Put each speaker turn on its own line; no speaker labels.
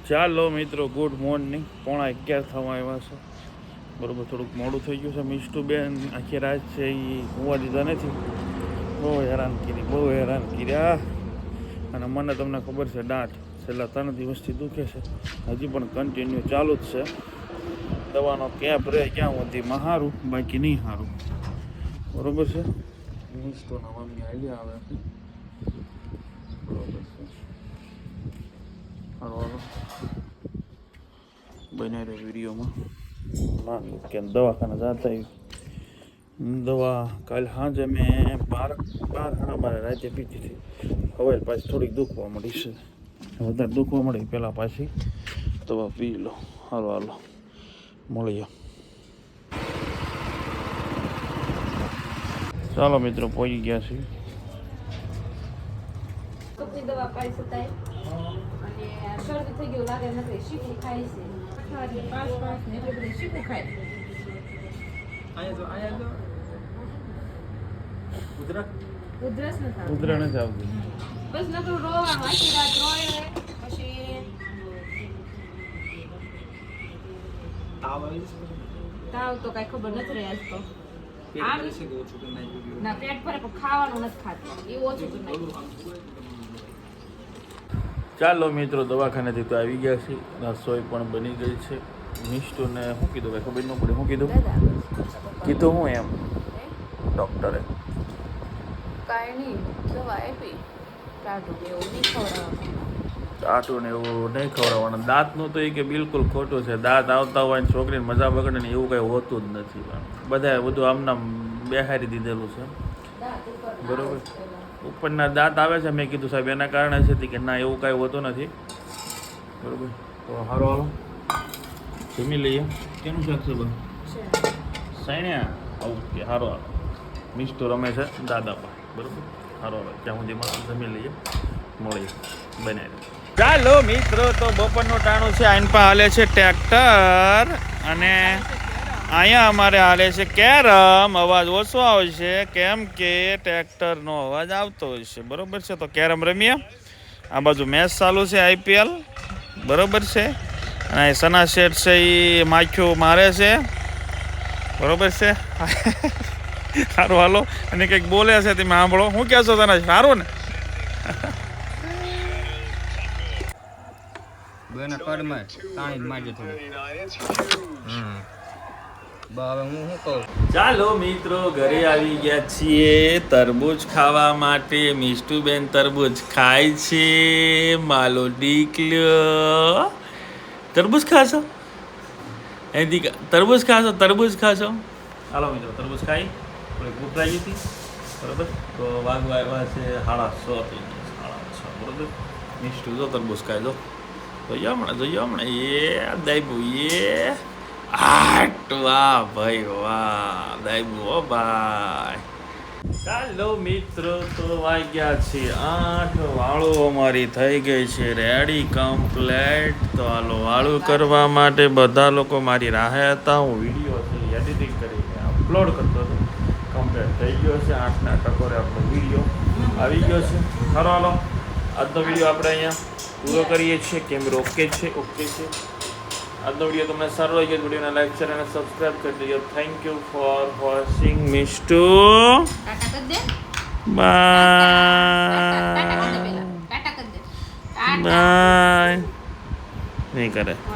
ચાલો મિત્રો, good morning. 11:30 થવા આવ્યા છે. બરાબર, થોડુંક મોડું થઈ ગયું છે. મિષ્ટુબેન આખી રાત છે એ હોવા દીધા નથી. બહુ હેરાન કર્યા. અને મને તમને ખબર છે, દાંત છેલ્લા 3 દિવસથી દુખે છે. હજી પણ કન્ટિન્યુ ચાલુ જ છે. દવાનો કેપ રહે ક્યાં સુધી સારું, બાકી નહીં સારું. બરાબર છે. મિષ્ટુના મમ્મી આવી આવે છે. બરાબર છે. હાલો બને રહે વિડીયોમાં. ના કે દવાખાને જતા દવા કાલે સાંજે મેં 12 રાતે પીધી હતી. હવે પાછી થોડીક દુખવા મળી છે. વધારે દુખવા મળી પહેલાં પાછી દવા પી લો. હાલો મળીએ. ચાલો મિત્રો, પહોંચી ગયા છીએ.
દવા પાઈ શકાય અને શરદી થઈ ગયું લાગે નથી. શીખું ખાય છે. પાંચ ને એટલે બધી શીખું ખાય. ઉધરસ નથી
આવતી.
બસ નકરું રોવાનું, આખી રાત રોય. પછી તાવ તો કઈ ખબર નથી રહી. આજ તો ના પેટ ભરે પણ ખાવાનું નથી ખાતું. એ ઓછું કરી નાખ્યું.
ચાલો મિત્રો, દવાખાનેથી તો આવી ગયા છે. રસોઈ પણ બની ગઈ છે. મિષ્ટુને શું કીધું ભાઈ ખબર ન પડે. શું કીધું હું એમ ડૉક્ટરે
કાંઈ નહીં, દવા આપી. ટાટું એવું નહીં ખવડાવવાનું.
ટાટું ને એવું નહીં ખવડાવવાનું. દાંતનું તો એ કે બિલકુલ ખોટું છે. દાંત આવતા હોય ને છોકરીને મજા બગડે ને એવું કંઈ હોતું જ નથી. બધાએ બધું આમનામ બેહારી દીધેલું છે. બરાબર, ઉપરના દાંત આવે છે. મેં કીધું સાહેબ એના કારણે છે કે ના, એવું કાંઈ હોતું નથી. બરાબર, તો હાલો જમી લઈએ. કેનું શાક છે બધું? સાઈણ્યા. ઓકે, હારો હાલો. મિષ્ટુ રમે છે દાદા પર. બરાબર, હારો હાલો. ત્યાં સુધીમાં જમી લઈએ. મળીએ બને. ચાલો મિત્રો, તો બપોરનું ટાણું છે. આઈન પર હાલે છે ટ્રેક્ટર અને અહીંયા અમારે હાલે છે કેરમ. અવાજ ઓછો આવશે કેમ કે ટ્રેક્ટરનો અવાજ આવતો હોય છે. બરાબર છે, તો કેરમ રમીએ. આ બાજુ મેચ ચાલુ છે, IPL. બરાબર છે. અને સના શેઠ છે એ માખ્યું મારે છે. બરાબર છે. સારું હાલો. અને કંઈક બોલે છે તમે સાંભળો. શું કહેશો તને? સારું ને? ચાલો મિત્રો, ઘરે આવી ગયા છીએ તરબૂચ ખાવા માટે. મિષ્ટુબેન તરબૂચ ખાય છે. માલો ડીકલ્યો. તરબૂચ ખાશો? તરબૂચ ખાશો? હાલો મિત્રો, તરબૂચ ખાઈ. થોડીક ભૂખ લાગી હતી. બરાબર, તો વાગવા આવ્યા છે 6:30 થઈ ગયા. 6:30. બરાબર, મિષ્ટુ જો તરબૂચ ખાય. જોઈએ હમણાં એ દાઈબુ એ વાહ ભાઈ વાહ, દાઈબુ હો ભાઈ. ચાલો મિત્રો, તો વાગ્યા છે 8. વાળું અમારી થઈ ગઈ છે રેડી કમ્પ્લેટ. તો હાલો વાળું કરવા માટે બધા લોકો મારી રાહે હતા. હું વિડીયો છે એડિટિંગ કરીને અપલોડ કરતો હતો. કમ્પ્લેટ થઈ ગયો છે. 8ના ટકોરે આપણો વિડીયો આવી ગયો છે. ખરો હાલો, આજનો વિડીયો આપણે અહીંયા પૂરો કરીએ છીએ. કેમેરો ઓકે છે? આજનો વિડીયો તમને સારો લાગ્યો તો વિડીયોને લાઈક, શેર અને સબસ્ક્રાઈબ કરી દેજો. Thank you for watching. Mishtu bye. નહીં કરે.